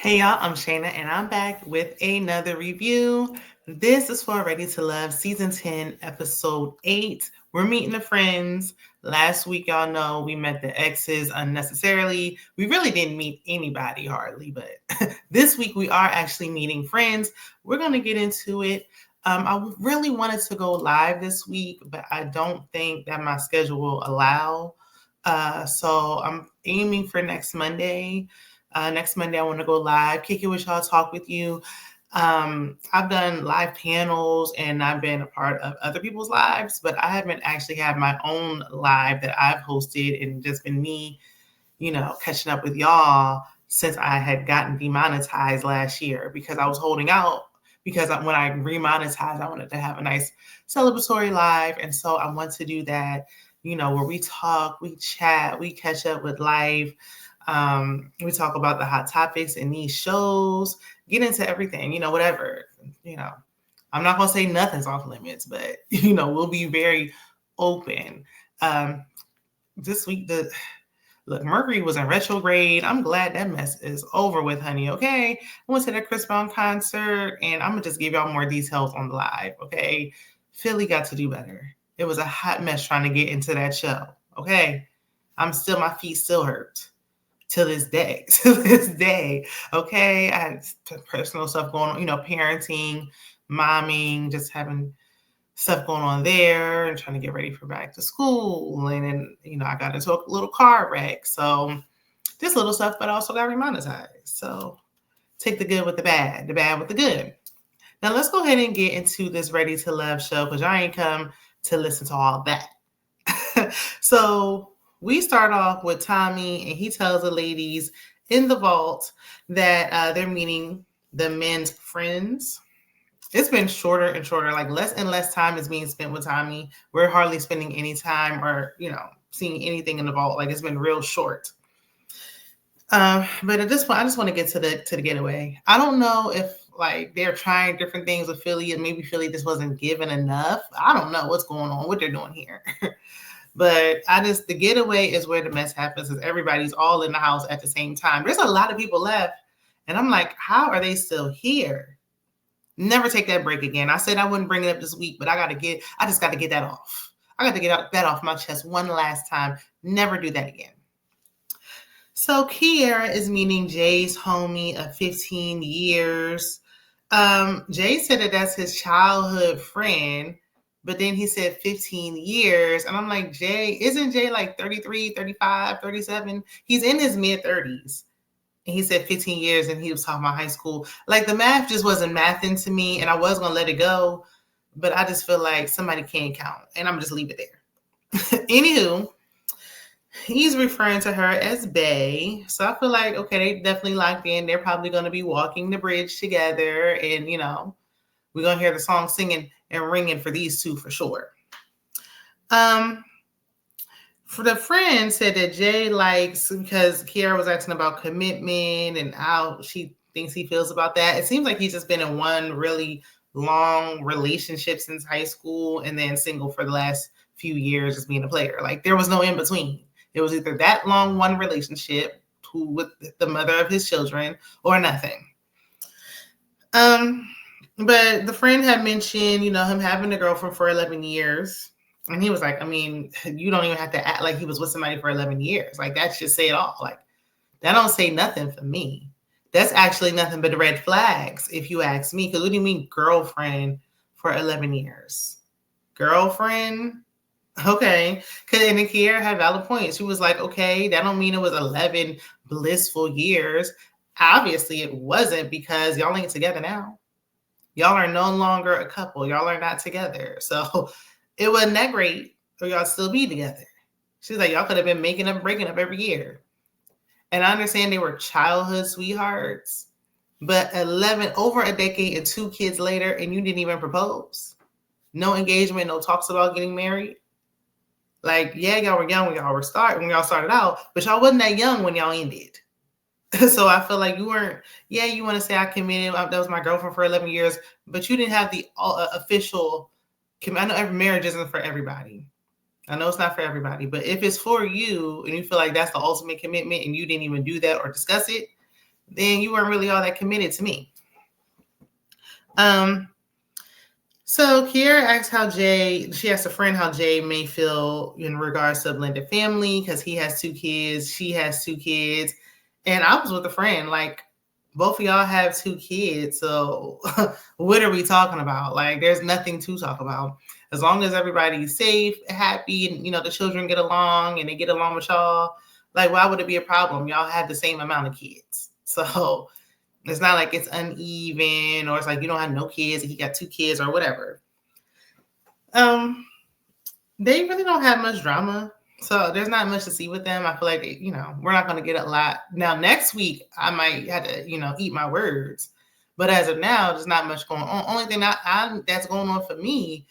Hey y'all, I'm Shayna and I'm back with another review. This is for Ready to Love Season 10, Episode 8. We're meeting the friends. Last week, y'all know we met the exes unnecessarily. We really didn't meet anybody hardly, but this week we are actually meeting friends. We're going to get into it. I really wanted to go live this week, but I don't think that my schedule will allow. So I'm aiming for next Monday. Next Monday, I want to go live, kick it with y'all, talk with you. I've done live panels and I've been a part of other people's lives, but I haven't actually had my own live that I've hosted and just been me, catching up with y'all since I had gotten demonetized last year because I was holding out because when I remonetized, I wanted to have a nice celebratory live. And so I want to do that, where we talk, we chat, we catch up with life. We talk about the hot topics in these shows, get into everything, whatever, I'm not going to say nothing's off limits, but, we'll be very open. This week, Mercury was in retrograde. I'm glad that mess is over with, honey, okay? I went to that Chris Brown concert, and I'm going to just give y'all more details on the live, okay? Philly got to do better. It was a hot mess trying to get into that show, okay? My feet still hurt. To this day, okay? I had personal stuff going on, parenting, momming, just having stuff going on there and trying to get ready for back to school. And then, I got into a little car wreck. So just little stuff, but I also got remonetized. So take the good with the bad with the good. Now let's go ahead and get into this Ready to Love show because y'all ain't come to listen to all that. So we start off with Tommy, and he tells the ladies in the vault that they're meeting the men's friends. It's been shorter and shorter, like less and less time is being spent with Tommy. We're hardly spending any time or, seeing anything in the vault. Like it's been real short. But at this point, I just want to get to the getaway. I don't know if like they're trying different things with Philly and maybe Philly just wasn't given enough. I don't know what's going on, what they're doing here. But the getaway is where the mess happens because everybody's all in the house at the same time. There's a lot of people left. And I'm like, how are they still here? Never take that break again. I said I wouldn't bring it up this week, but I just got to get that off. I got to get that off my chest one last time. Never do that again. So Kiara is meeting Jay's homie of 15 years. Jay said that that's his childhood friend. But then he said 15 years. And I'm like, isn't Jay like 33, 35, 37? He's in his mid-30s. And he said 15 years and he was talking about high school. Like the math just wasn't mathing to me and I was going to let it go. But I just feel like somebody can't count. And I'm going to just leave it there. Anywho, he's referring to her as Bae. So I feel like, okay, they definitely locked in. They're probably going to be walking the bridge together. And, we're going to hear the song singing and ringing for these two for sure. For the friend said that Jay likes, because Kiara was asking about commitment and how she thinks he feels about that. It seems like he's just been in one really long relationship since high school and then single for the last few years as being a player. Like there was no in between. It was either that long one relationship with the mother of his children or nothing. But the friend had mentioned, him having a girlfriend for 11 years. And he was like, I mean, you don't even have to act like he was with somebody for 11 years. Like, that should say it all. Like, that don't say nothing for me. That's actually nothing but red flags, if you ask me. Because what do you mean girlfriend for 11 years? Girlfriend? Okay. And then Kiara had valid points. She was like, okay, that don't mean it was 11 blissful years. Obviously, it wasn't because y'all ain't together now. Y'all are no longer a couple. Y'all are not together. So it wasn't that great for y'all still be together. She's like, y'all could have been making up, breaking up every year. And I understand they were childhood sweethearts, but over a decade and 2 kids later, and you didn't even propose. No engagement, no talks about getting married. Like, yeah, y'all were young when y'all started out, but y'all wasn't that young when y'all ended. So I feel like you weren't, you want to say I committed, that was my girlfriend for 11 years, but you didn't have the official, I know every marriage isn't for everybody. I know it's not for everybody, but if it's for you and you feel like that's the ultimate commitment and you didn't even do that or discuss it, then you weren't really all that committed to me. So Kiara asks she asked a friend how Jay may feel in regards to a blended family because he has 2 kids, she has 2 kids. And I was with a friend, like, both of y'all have 2 kids. So what are we talking about? Like, there's nothing to talk about. As long as everybody's safe, happy, and, the children get along and they get along with y'all, like, why would it be a problem? Y'all have the same amount of kids. So it's not like it's uneven or it's like you don't have no kids and he got 2 kids or whatever. They really don't have much drama. So there's not much to see with them. I feel like, we're not going to get a lot. Now, next week, I might have to, eat my words. But as of now, there's not much going on. Only thing that's going on for me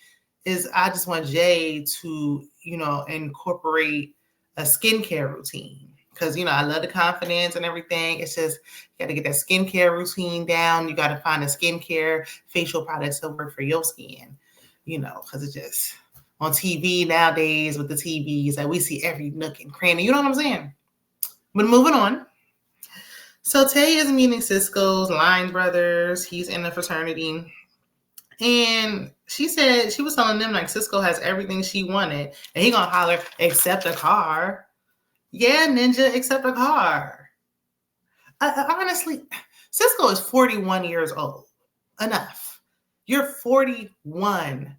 is I just want Jay to, incorporate a skincare routine. Because, I love the confidence and everything. It's just, you got to get that skincare routine down. You got to find a skincare facial products that work for your skin, because it's just on TV nowadays with the TVs, like we see every nook and cranny. You know what I'm saying? But moving on. So Taye is meeting Cisco's line brothers. He's in the fraternity. And she said, she was telling them like Cisco has everything she wanted. And he gonna holler, except a car. Yeah, ninja, except a car. Honestly, Cisco is 41 years old. Enough. You're 41.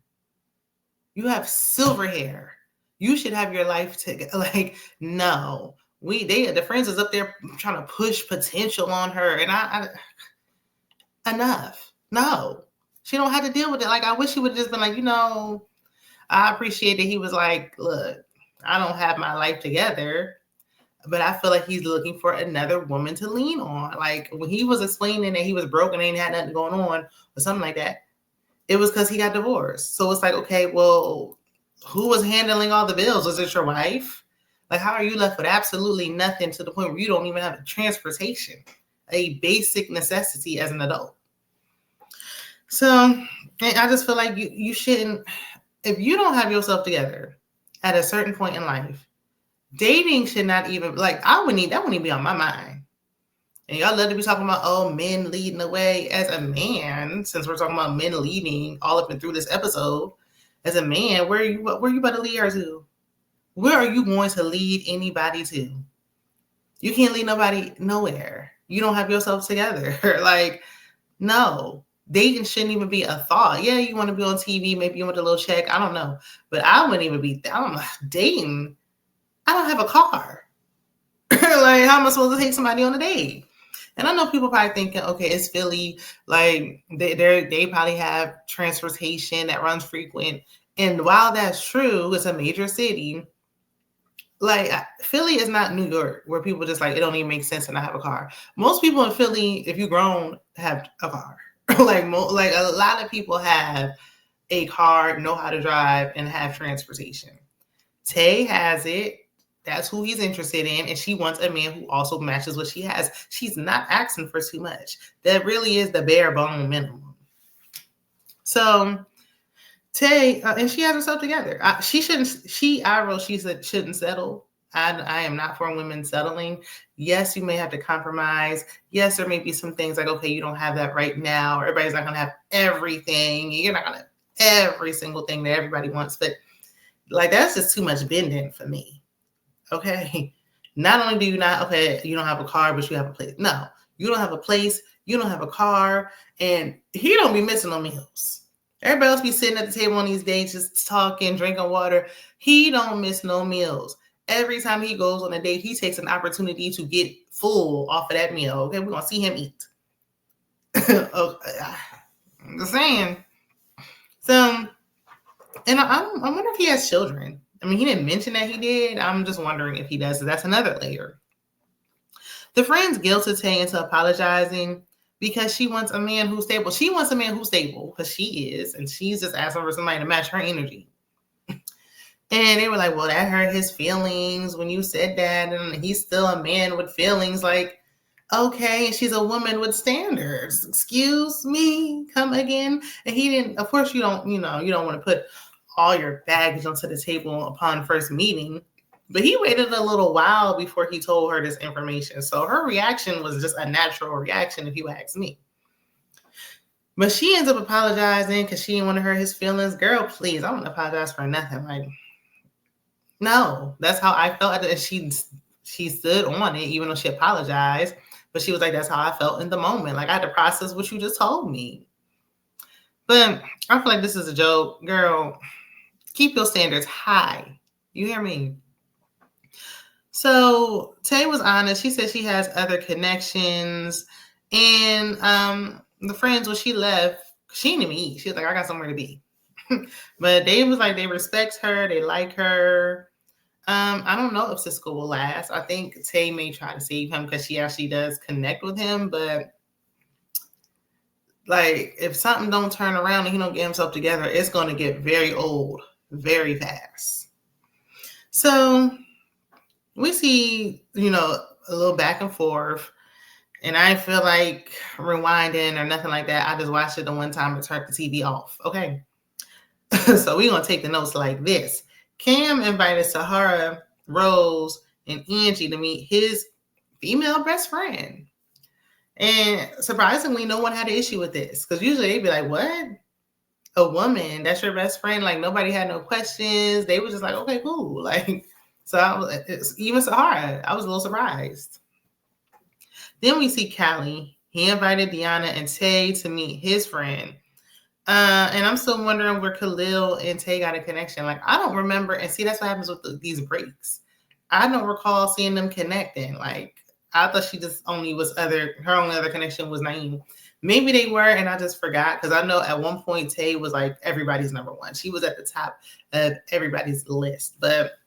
You have silver hair. You should have your life together. Like, no. The friends is up there trying to push potential on her. And I enough. No. She don't have to deal with it. Like, I wish she would have just been like, I appreciate that he was like, look, I don't have my life together. But I feel like he's looking for another woman to lean on. Like, when he was explaining that he was broken and had nothing going on or something like that, it was because he got divorced. So it's like, okay, well, who was handling all the bills? Was it your wife? Like, how are you left with absolutely nothing to the point where you don't even have a transportation, a basic necessity as an adult? So I just feel like you shouldn't, if you don't have yourself together at a certain point in life, dating should not even, like, that wouldn't even be on my mind. And y'all love to be talking about, men leading the way. As a man, since we're talking about men leading all up and through this episode, as a man, where are you about to lead her to? Where are you going to lead anybody to? You can't lead nobody nowhere. You don't have yourself together. Like, no. Dating shouldn't even be a thought. Yeah, you want to be on TV, maybe you want a little check. I don't know. But I wouldn't even be, dating. I don't have a car. Like, how am I supposed to take somebody on a date? And I know people probably thinking, okay, it's Philly. Like, they probably have transportation that runs frequent. And while that's true, it's a major city. Like, Philly is not New York, where people just like, it don't even make sense to not have a car. Most people in Philly, if you're grown, have a car. like a lot of people have a car, know how to drive, and have transportation. Taye has it. That's who he's interested in. And she wants a man who also matches what she has. She's not asking for too much. That really is the bare bone minimum. So Taye, and she has herself together. She shouldn't settle. I am not for women settling. Yes, you may have to compromise. Yes, there may be some things like, okay, you don't have that right now. Everybody's not going to have everything. You're not going to have every single thing that everybody wants. But like, that's just too much bending for me. Okay. Not only do you you don't have a car, but you have a place. No, you don't have a place. You don't have a car. And he don't be missing no meals. Everybody else be sitting at the table on these dates, just talking, drinking water. He don't miss no meals. Every time he goes on a date, he takes an opportunity to get full off of that meal. Okay, we're going to see him eat. I'm just saying. So, and I wonder if he has children. I mean, he didn't mention that he did. I'm just wondering if he does. So that's another layer. The friends guilted Taye into apologizing because she wants a man who's stable. She wants a man who's stable because she is. And she's just asking for somebody to match her energy. And they were like, well, that hurt his feelings when you said that. And he's still a man with feelings. Like, okay, she's a woman with standards. Excuse me, come again. And he didn't, of course, you don't want to put all your baggage onto the table upon first meeting. But he waited a little while before he told her this information. So her reaction was just a natural reaction, if you ask me. But she ends up apologizing because she didn't want to hurt his feelings. Girl, please, I don't apologize for nothing. Like, no, that's how I felt. And she stood on it, even though she apologized. But she was like, that's how I felt in the moment. Like, I had to process what you just told me. But I feel like this is a joke. Girl, keep your standards high. You hear me? So Tay was honest. She said she has other connections. And the friends, when she left, she didn't even eat. She was like, I got somewhere to be. But they was like, they respect her. They like her. I don't know if Cisco will last. I think Tay may try to save him because she actually does connect with him. But like, if something don't turn around and he don't get himself together, it's going to get very old very fast. So we see, a little back and forth. And I feel like rewinding or nothing like that. I just watched it the one time and turned the TV off. Okay. So we're going to take the notes like this. Cam invited Sahara, Rose, and Angie to meet his female best friend. And surprisingly, no one had an issue with this. Because usually they'd be like, what? A woman? That's your best friend? Like, nobody had no questions. They were just like, okay, cool. Like, so even Sahara, I was a little surprised. Then we see Callie. He invited Deanna and Tay to meet his friend. And I'm still wondering where Khalil and Tay got a connection. Like, I don't remember. And see, that's what happens with these breaks. I don't recall seeing them connecting. Like, I thought she just her only other connection was Naim. Maybe they were, and I just forgot. Because I know at one point, Tay was like everybody's number one. She was at the top of everybody's list. But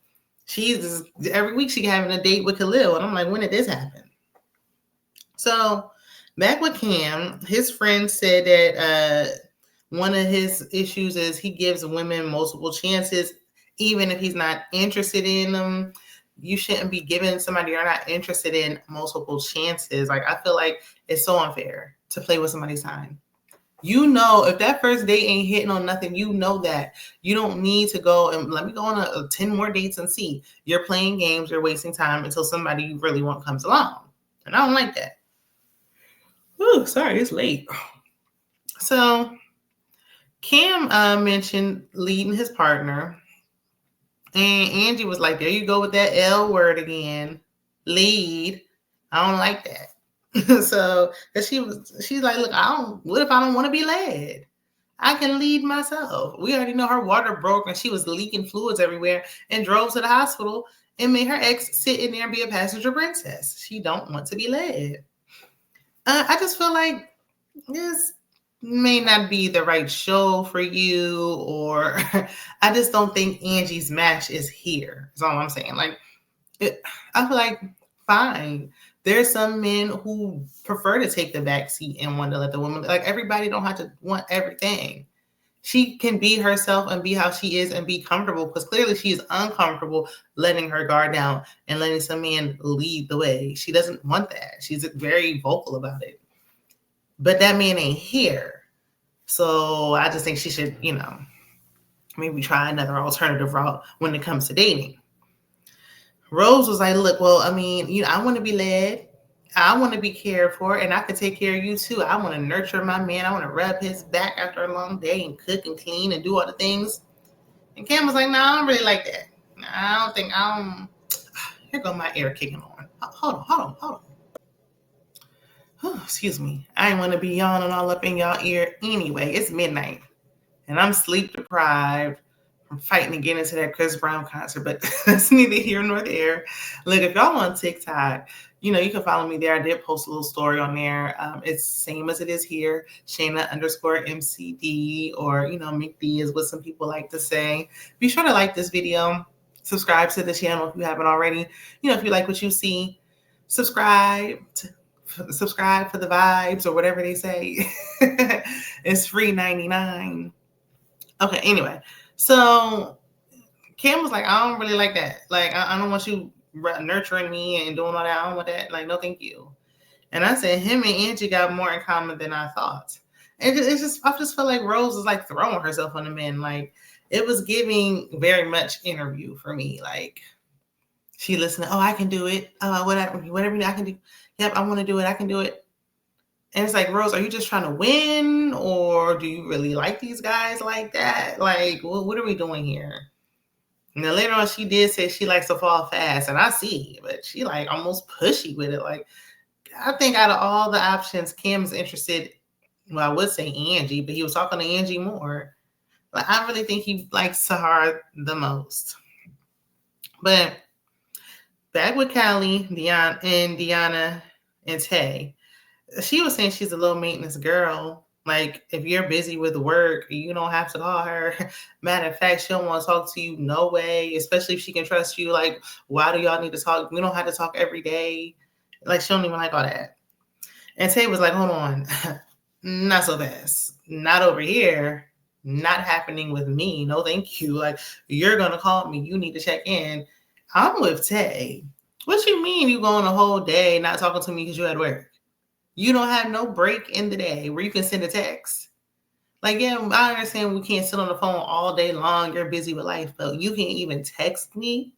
she's every week she having a date with Khalil. And I'm like, when did this happen? So back with Cam, his friend said that one of his issues is he gives women multiple chances, even if he's not interested in them. You shouldn't be giving somebody you're not interested in multiple chances. Like, I feel like it's so unfair to play with somebody's time. If that first date ain't hitting on nothing, that. You don't need to go and let me go on 10 more dates and see. You're playing games, you're wasting time until somebody you really want comes along. And I don't like that. Ooh, sorry, it's late. So Cam mentioned leading his partner. And Angie was like, there you go with that L word again. Lead. I don't like that. So she's like, look, what if I don't want to be led? I can lead myself. We already know her water broke and she was leaking fluids everywhere and drove to the hospital and made her ex sit in there and be a passenger princess. She don't want to be led. I just feel like this may not be the right show for you, or I just don't think Angie's match is here. That's all I'm saying. Like, I feel like, fine. There's some men who prefer to take the back seat and want to let the woman, like, everybody don't have to want everything. She can be herself and be how she is and be comfortable, because clearly she is uncomfortable letting her guard down and letting some man lead the way. She doesn't want that. She's very vocal about it. But that man ain't here. So I just think she should, maybe try another alternative route when it comes to dating. Rose was like, look, well, I mean, I want to be led. I want to be cared for, and I can take care of you too. I want to nurture my man. I want to rub his back after a long day and cook and clean and do all the things. And Cam was like, no, I don't really like that. Here go my ear kicking on. Hold on. Oh, excuse me. I didn't want to be yawning all up in y'all ear anyway. It's midnight, and I'm sleep deprived from fighting to get into that Chris Brown concert, but that's neither here nor there. Look, if y'all on TikTok, you can follow me there. I did post a little story on there. It's same as it is here, Shana_MCD, or, McD is what some people like to say. Be sure to like this video. Subscribe to the channel if you haven't already. If you like what you see, subscribe for the vibes, or whatever they say. It's free 99. Okay, anyway. So Cam was like, I don't really like that. Like, I don't want you nurturing me and doing all that. I don't want that. Like, no, thank you. And I said, him and Angie got more in common than I thought. And I just felt like Rose was like throwing herself on the men. Like, it was giving very much interview for me. Like, She listened. Oh, I can do it. Whatever I can do. Yep, I want to do it. I can do it. And it's like, Rose, are you just trying to win, or do you really like these guys like that? Like, what are we doing here? Now later on, she did say she likes to fall fast, and I see, but she like almost pushy with it. Like, I think out of all the options, Cam's interested. Well, I would say Angie, but he was talking to Angie more. Like, I really think he likes Sahara the most. But back with Callie, Deanna, and Tay, she was saying she's a low maintenance girl. Like, if you're busy with work, you don't have to call her. Matter of fact, she don't want to talk to you no way, especially if she can trust you. Like, why do y'all need to talk? We don't have to talk every day. Like, she don't even like all that. And Tay was like, hold on. Not so fast. Not over here. Not happening with me. No, thank you. Like, you're going to call me. You need to check in. I'm with Tay. What you mean you going a whole day not talking to me because you at work? You don't have no break in the day where you can send a text. Like, yeah, I understand we can't sit on the phone all day long. You're busy with life, but you can't even text me.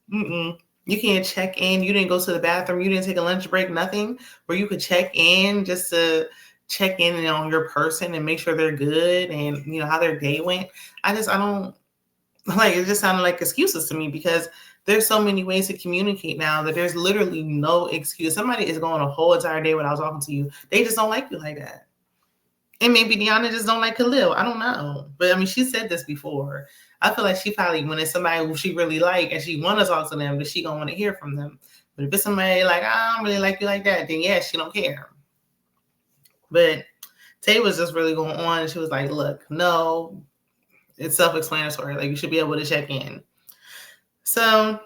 You can't check in. You didn't go to the bathroom. You didn't take a lunch break, nothing where you could check in just to check in on your person and make sure they're good and, you know, how their day went. I don't like, it just sounded like excuses to me because there's so many ways to communicate now that there's literally no excuse. Somebody is going a whole entire day without talking to you. They just don't like you like that. And maybe Deanna just don't like Khalil. I don't know. But I mean, she said this before. I feel like she probably, when it's somebody who she really like and she want to talk to them, but she don't want to hear from them. But if it's somebody like, I don't really like you like that, then yeah, she don't care. But Tay was just really going on. And she was like, look, no, it's self-explanatory. Like, you should be able to check in. So,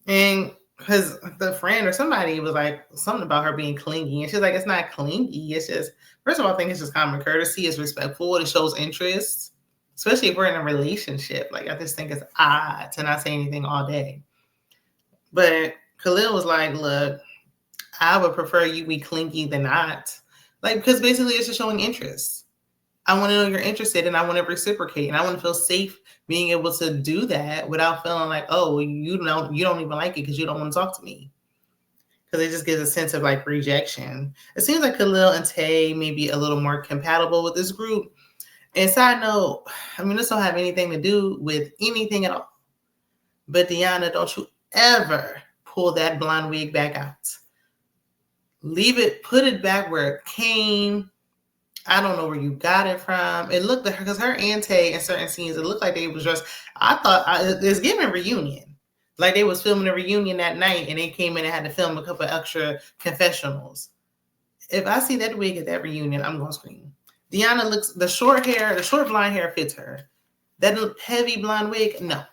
and because the friend or somebody was like something about her being clingy, and she's like, it's not clingy. It's just, first of all, I think it's just common courtesy. It's respectful. It shows interest, especially if we're in a relationship. Like, I just think it's odd to not say anything all day. But Khalil was like, look, I would prefer you be clingy than not. Like, because basically it's just showing interest. I want to know you're interested and I want to reciprocate and I want to feel safe being able to do that without feeling like, oh, you don't even like it because you don't want to talk to me. Because it just gives a sense of like rejection. It seems like Khalil and Tay may be a little more compatible with this group. And side note, I mean, this don't have anything to do with anything at all. But Deanna, don't you ever pull that blonde wig back out. Leave it, put it back where it came. I don't know where you got it from. It looked like her, because her and Tay in certain scenes, it looked like they was just, I thought, it's giving reunion. Like they was filming a reunion that night and they came in and had to film a couple extra confessionals. If I see that wig at that reunion, I'm going to scream. Deanna looks, the short blonde hair fits her. That heavy blonde wig, no.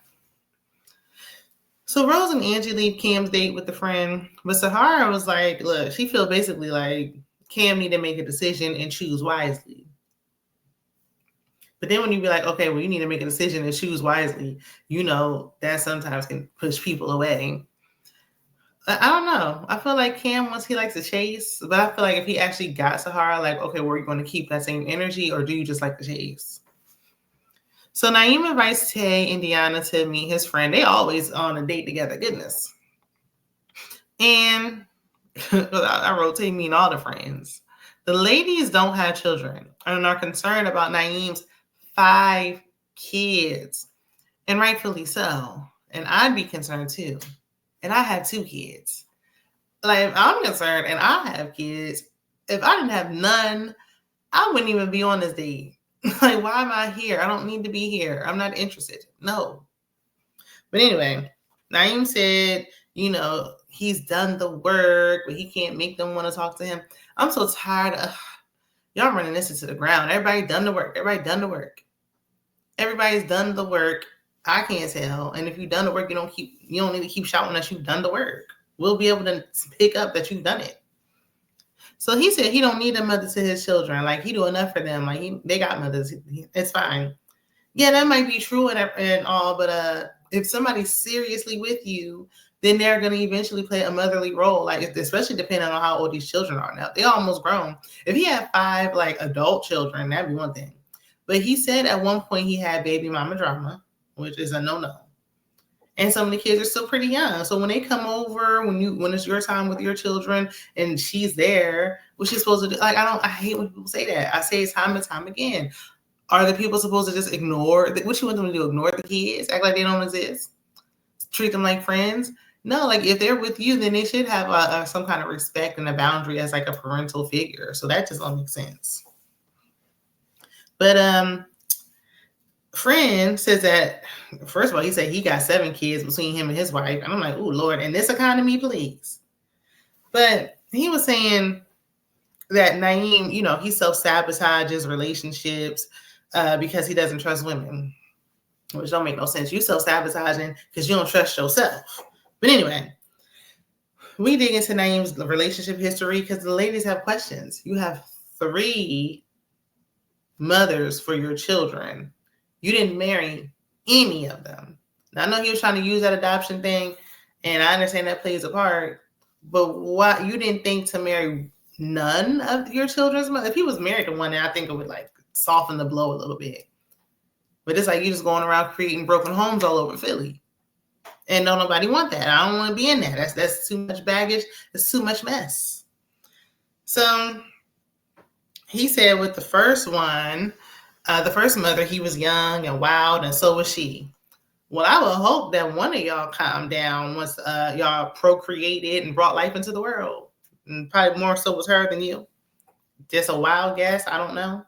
So Rose and Angie leave Cam's date with the friend, but Sahara was like, look, she feel basically like Cam need to make a decision and choose wisely. But then when you be like, okay, well, you need to make a decision and choose wisely, you know, that sometimes can push people away. I don't know. I feel like Cam, once he likes to chase, but I feel like if he actually got Sahara, like, okay, well, are you going to keep that same energy or do you just like to chase? So Naim invites Tay and Deanna to meet his friend. They always on a date together. Goodness. And I wrote Tay meeting all the friends. The ladies don't have children and are concerned about Naim's 5 kids. And rightfully so. And I'd be concerned too. And I have 2 kids. Like, if I'm concerned and I have kids, if I didn't have none, I wouldn't even be on this date. Like, why am I here? I don't need to be here. I'm not interested. No. But anyway, Naim said, you know, he's done the work, but he can't make them want to talk to him. I'm so tired of y'all running this into the ground. Everybody done the work. Everybody's done the work. I can't tell. And if you've done the work, you don't need to keep shouting that you've done the work. We'll be able to pick up that you've done it. So he said he don't need a mother to his children. Like, he do enough for them. Like, they got mothers. It's fine. Yeah, that might be true and all, but if somebody's seriously with you, then they're going to eventually play a motherly role. Like, especially depending on how old these children are now. They're almost grown. If he had 5 like adult children, that'd be one thing. But he said at one point he had baby mama drama, which is a no-no. And some of the kids are still pretty young. So when they come over, when it's your time with your children and she's there, what's she supposed to do? Like, I hate when people say that. I say it time and time again. Are the people supposed to just ignore? What you want them to do? Ignore the kids? Act like they don't exist? Treat them like friends? No, like if they're with you, then they should have some kind of respect and a boundary as like a parental figure. So that just don't make sense. But friend says that, first of all, he said he got 7 kids between him and his wife. And I'm like, oh, Lord, in this economy, please. But he was saying that Naim, he self-sabotages relationships because he doesn't trust women, which don't make no sense. You self-sabotaging because you don't trust yourself. But anyway, we dig into Naim's relationship history because the ladies have questions. You have 3 mothers for your children. You didn't marry any of them. Now, I know he was trying to use that adoption thing, and I understand that plays a part, but why you didn't think to marry none of your children's mother? If he was married to one, I think it would like soften the blow a little bit. But it's like you just going around creating broken homes all over Philly. And don't nobody want that. I don't want to be in that. That's too much baggage. It's too much mess. So he said with the first one, the first mother, he was young and wild, and so was she. Well, I would hope that one of y'all calmed down once y'all procreated and brought life into the world. And probably more so was her than you. Just a wild guess. I don't know.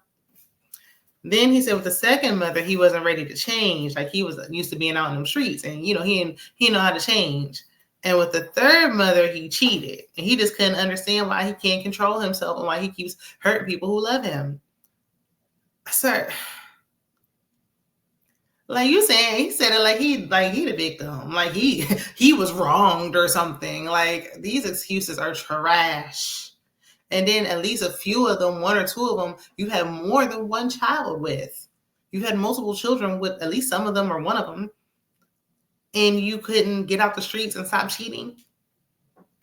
Then he said with the second mother, he wasn't ready to change. Like he was used to being out in the streets, and he didn't know how to change. And with the third mother, he cheated, and he just couldn't understand why he can't control himself and why he keeps hurting people who love him. Sir, like you saying, he said it like he the victim, like he was wronged or something. Like these excuses are trash. And then at least a few of them, 1 or 2 of them, you have more than one child with. You had multiple children with at least some of them or one of them, and you couldn't get out the streets and stop cheating.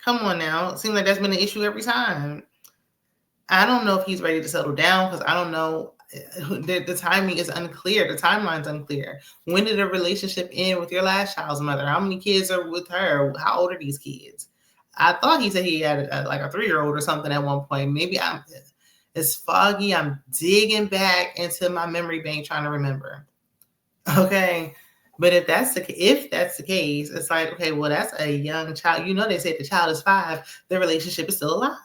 Come on now, it seems like that's been an issue every time. I don't know if he's ready to settle down because I don't know. The timing is unclear. The timeline's unclear. When did the relationship end with your last child's mother? How many kids are with her? How old are these kids? I thought he said he had like a 3-year-old or something at one point. Maybe it's foggy. I'm digging back into my memory bank trying to remember. Okay. But if that's the case, it's like, okay, well, that's a young child. They say the child is 5. The relationship is still alive.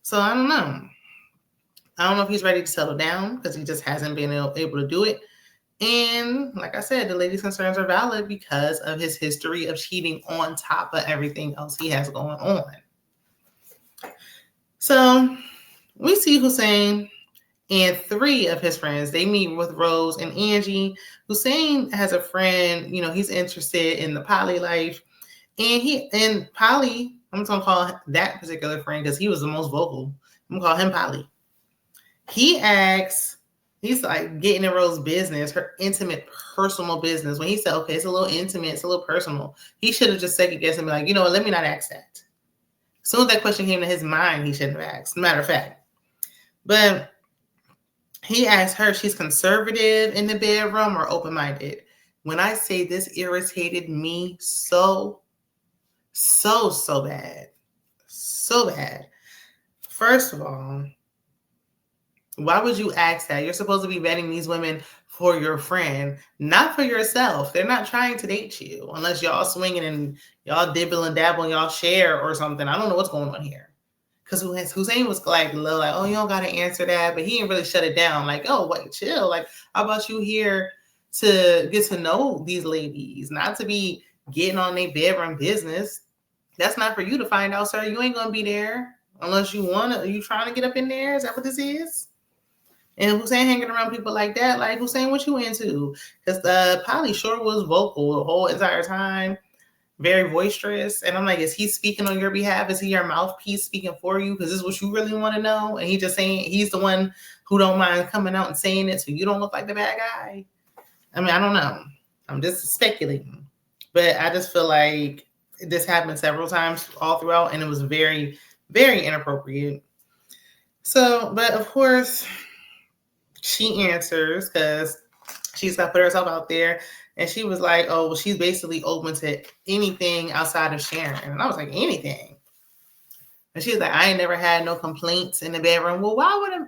So I don't know. I don't know if he's ready to settle down because he just hasn't been able to do it. And like I said, the lady's concerns are valid because of his history of cheating on top of everything else he has going on. So we see Hussein and 3 of his friends. They meet with Rose and Angie. Hussein has a friend, he's interested in the poly life. And Polly, I'm just going to call that particular friend because he was the most vocal. I'm going to call him Polly. He's like getting in Rose's business, her intimate, personal business. When he said, okay, it's a little intimate, it's a little personal, he should have just second guessed and be like, let me not ask that. As soon as that question came to his mind, he shouldn't have asked, matter of fact. But he asked her, she's conservative in the bedroom or open-minded. When I say this irritated me so bad. So bad. First of all, why would you ask that? You're supposed to be vetting these women for your friend, not for yourself. They're not trying to date you unless y'all swinging and y'all dibble and dabble and y'all share or something. I don't know what's going on here. Because Hussein was like, oh, you don't got to answer that. But he didn't really shut it down. Like, oh, wait, chill. Like, how about you here to get to know these ladies, not to be getting on their bedroom business. That's not for you to find out, sir. You ain't going to be there unless you want to. Are you trying to get up in there? Is that what this is? And Hussein hanging around people like that, like, Hussein, what you into? Because Polly sure was vocal the whole entire time, very boisterous. And I'm like, is he speaking on your behalf? Is he your mouthpiece speaking for you? Because this is what you really want to know? And he just saying, he's the one who don't mind coming out and saying it so you don't look like the bad guy? I mean, I don't know. I'm just speculating. But I just feel like this happened several times all throughout, and it was very, very inappropriate. So, but of course, she answers because She's got to put herself out there. And she was like, oh, well, she's basically open to anything outside of sharing. And I was like, anything? And she was like, I ain't never had no complaints in the bedroom. Well, why would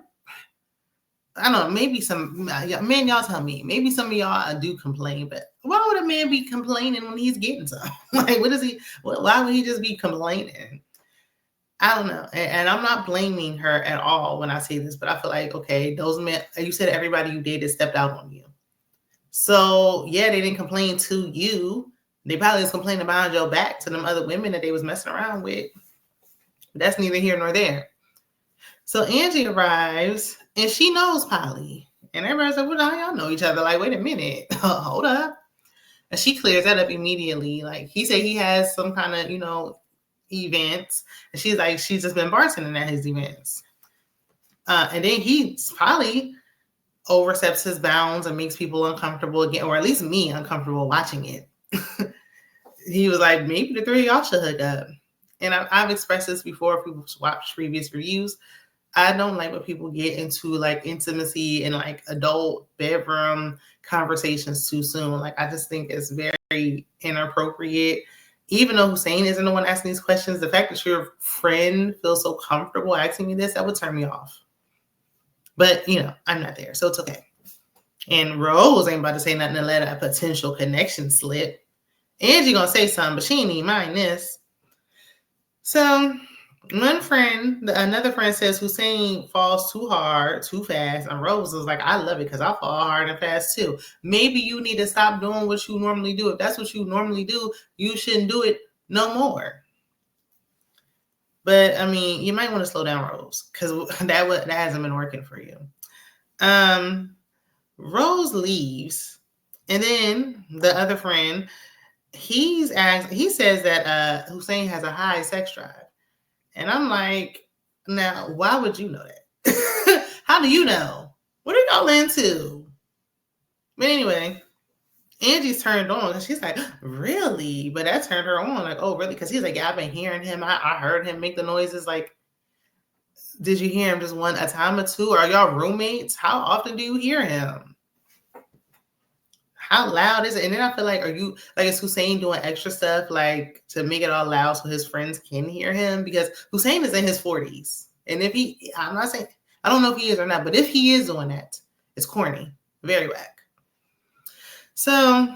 I don't know, maybe some men, y'all tell me, maybe some of y'all do complain, but why would a man be complaining when he's getting some? Like, what is he? Why would he just be complaining? I don't know. And I'm not blaming her at all when I say this, but I feel like, okay, those men, you said everybody you dated stepped out on you. So yeah, they didn't complain to you. They probably was complaining behind your back to them other women that they was messing around with. But that's neither here nor there. So Angie arrives and she knows Polly. And everybody's like, well, how y'all know each other? Like, wait a minute. Hold up. And she clears that up immediately. Like, he said he has some kind of, events. And she's like, she's just been bartending at his events. And then he's probably oversteps his bounds and makes people uncomfortable again, or at least me uncomfortable watching it. He was like, maybe the three of y'all should hook up. And I've expressed this before. If people watch previous reviews, I don't like when people get into like intimacy and like adult bedroom conversations too soon. Like, I just think it's very inappropriate. Even though Hussein isn't the one asking these questions, the fact that your friend feels so comfortable asking me this, that would turn me off. But, I'm not there, so it's okay. And Rose ain't about to say nothing to let a potential connection slip. Angie gonna say something, but she ain't even mind this. So another friend says Hussein falls too hard, too fast, and Rose was like, I love it because I fall hard and fast too. Maybe you need to stop doing what you normally do. If that's what you normally do, you shouldn't do it no more. But I mean, you might want to slow down, Rose, because that hasn't been working for you. Rose leaves, and then the other friend, he says that Hussein has a high sex drive. And I'm like, now, why would you know that? How do you know? What are y'all into? But anyway, Angie's turned on because she's like, really? But that turned her on. Like, oh, really? Because he's like, yeah, I've been hearing him. I heard him make the noises. Like, did you hear him just a time or two? Are y'all roommates? How often do you hear him? How loud is it? And then I feel like, is Hussein doing extra stuff like to make it all loud so his friends can hear him? Because Hussein is in his 40s. And I'm not saying, I don't know if he is or not, but if he is doing that, it's corny, very whack. So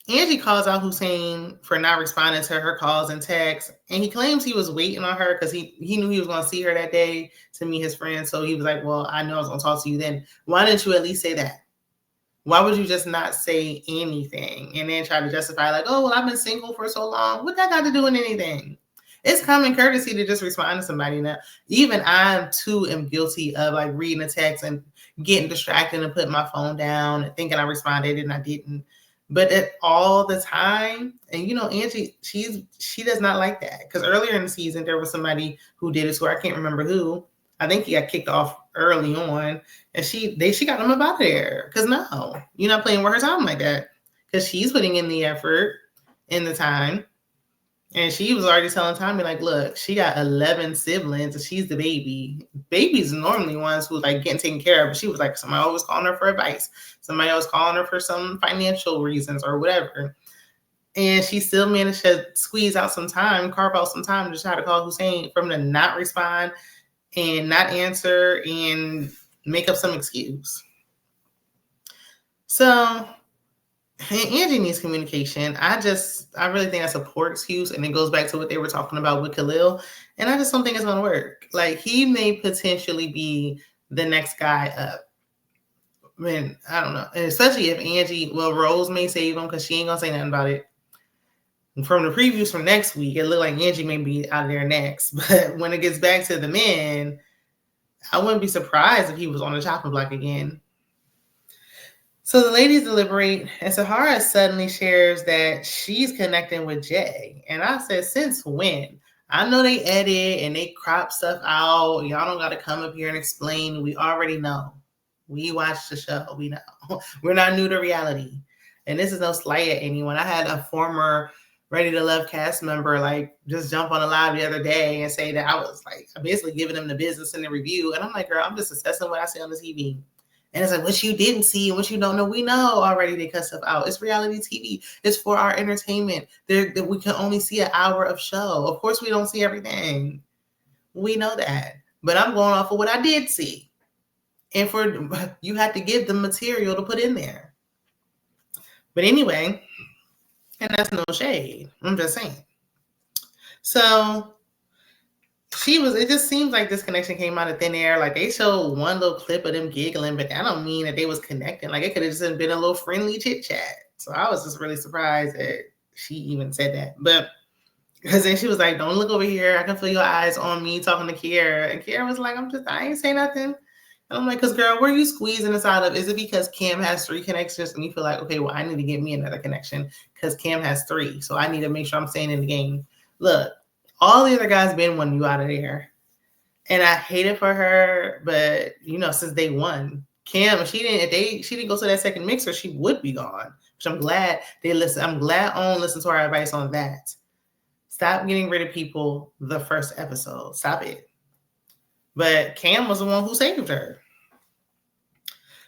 Angie calls out Hussein for not responding to her calls and texts. And he claims he was waiting on her because he knew he was going to see her that day to meet his friends. So he was like, well, I know I was going to talk to you then. Why didn't you at least say that? Why would you just not say anything and then try to justify like, oh, well, I've been single for so long. What that got to do with anything? It's common courtesy to just respond to somebody now. Even I too am guilty of like reading a text and getting distracted and putting my phone down and thinking I responded and I didn't. But all the time, and Angie, she does not like that. Because earlier in the season, there was somebody who did it to her. I can't remember who. I think he got kicked off early on, and she got him up out of there. Because no, you're not playing with her time like that. Because she's putting in the effort and the time, and she was already telling Tommy like, look, she got 11 siblings, and she's the baby. Babies are normally ones who like getting taken care of. But she was like, somebody always calling her for advice. Somebody else calling her for some financial reasons or whatever. And she still managed to carve out some time to try to call Hussein from to not respond and not answer and make up some excuse. So Angie needs communication. I really think that's a poor excuse. And it goes back to what they were talking about with Khalil. And I just don't think it's going to work. Like, he may potentially be the next guy up. I mean, I don't know. And especially if Rose may save him because she ain't going to say nothing about it. And from the previews from next week, it looked like Angie may be out of there next. But when it gets back to the men, I wouldn't be surprised if he was on the chopping block again. So the ladies deliberate, and Sahara suddenly shares that she's connecting with Jay. And I said, since when? I know they edit and they crop stuff out. Y'all don't got to come up here and explain. We already know. We watch the show. We know. We're not new to reality. And this is no slight at anyone. I had a former Ready to Love cast member like just jump on a live the other day and say that I was like basically giving them the business in the review. And I'm like, girl, I'm just assessing what I see on the TV. And it's like, what you didn't see and what you don't know, we know already they cut stuff out. It's reality TV. It's for our entertainment. We can only see an hour of show. Of course, we don't see everything. We know that. But I'm going off of what I did see. And you had to give them material to put in there. But anyway, and that's no shade. I'm just saying. So it just seems like this connection came out of thin air. Like they showed one little clip of them giggling, but that don't mean that they was connecting. Like it could have just been a little friendly chit chat. So I was just really surprised that she even said that. But because then she was like, don't look over here. I can feel your eyes on me talking to Kiara. And Kiara was like, I ain't say nothing. And I'm like, because girl, where are you squeezing this out of? Is it because Cam has 3 connections and you feel like, okay, well, I need to get me another connection because Cam has 3. So I need to make sure I'm staying in the game. Look, all the other guys been wanting you out of there. And I hate it for her, but since day one, Cam, if she didn't go to that second mixer, she would be gone. Which I'm glad they listen. I'm glad OWN listened to our advice on that. Stop getting rid of people the first episode. Stop it. But Cam was the one who saved her.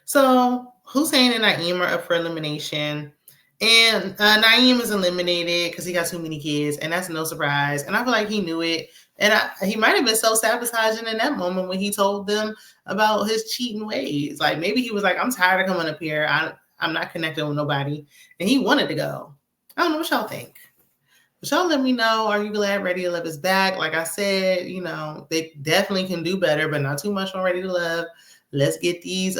So Hussein and Naim are up for elimination. And Naim is eliminated because he got too many kids. And that's no surprise. And I feel like he knew it. And he might have been self-sabotaging in that moment when he told them about his cheating ways. Like maybe he was like, I'm tired of coming up here. I'm not connecting with nobody. And he wanted to go. I don't know what y'all think. But y'all let me know. Are you glad Ready to Love is back? Like I said, they definitely can do better, but not too much on Ready to Love. Let's get these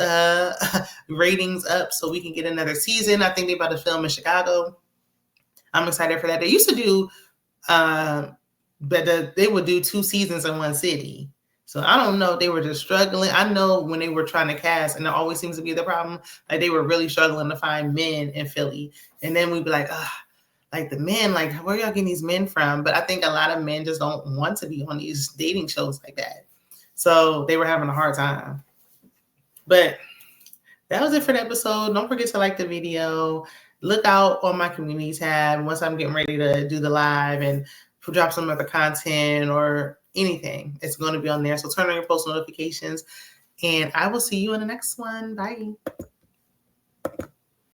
ratings up so we can get another season. I think they're about to film in Chicago. I'm excited for that. They used to do, but they would do 2 seasons in one city. So I don't know if they were just struggling. I know when they were trying to cast, and it always seems to be the problem, like they were really struggling to find men in Philly. And then we'd be like, like the men, like where y'all getting these men from? But I think a lot of men just don't want to be on these dating shows like that. So they were having a hard time. But that was it for the episode. Don't forget to like the video. Look out on my community tab once I'm getting ready to do the live and drop some other content or anything. It's going to be on there. So turn on your post notifications. And I will see you in the next one. Bye.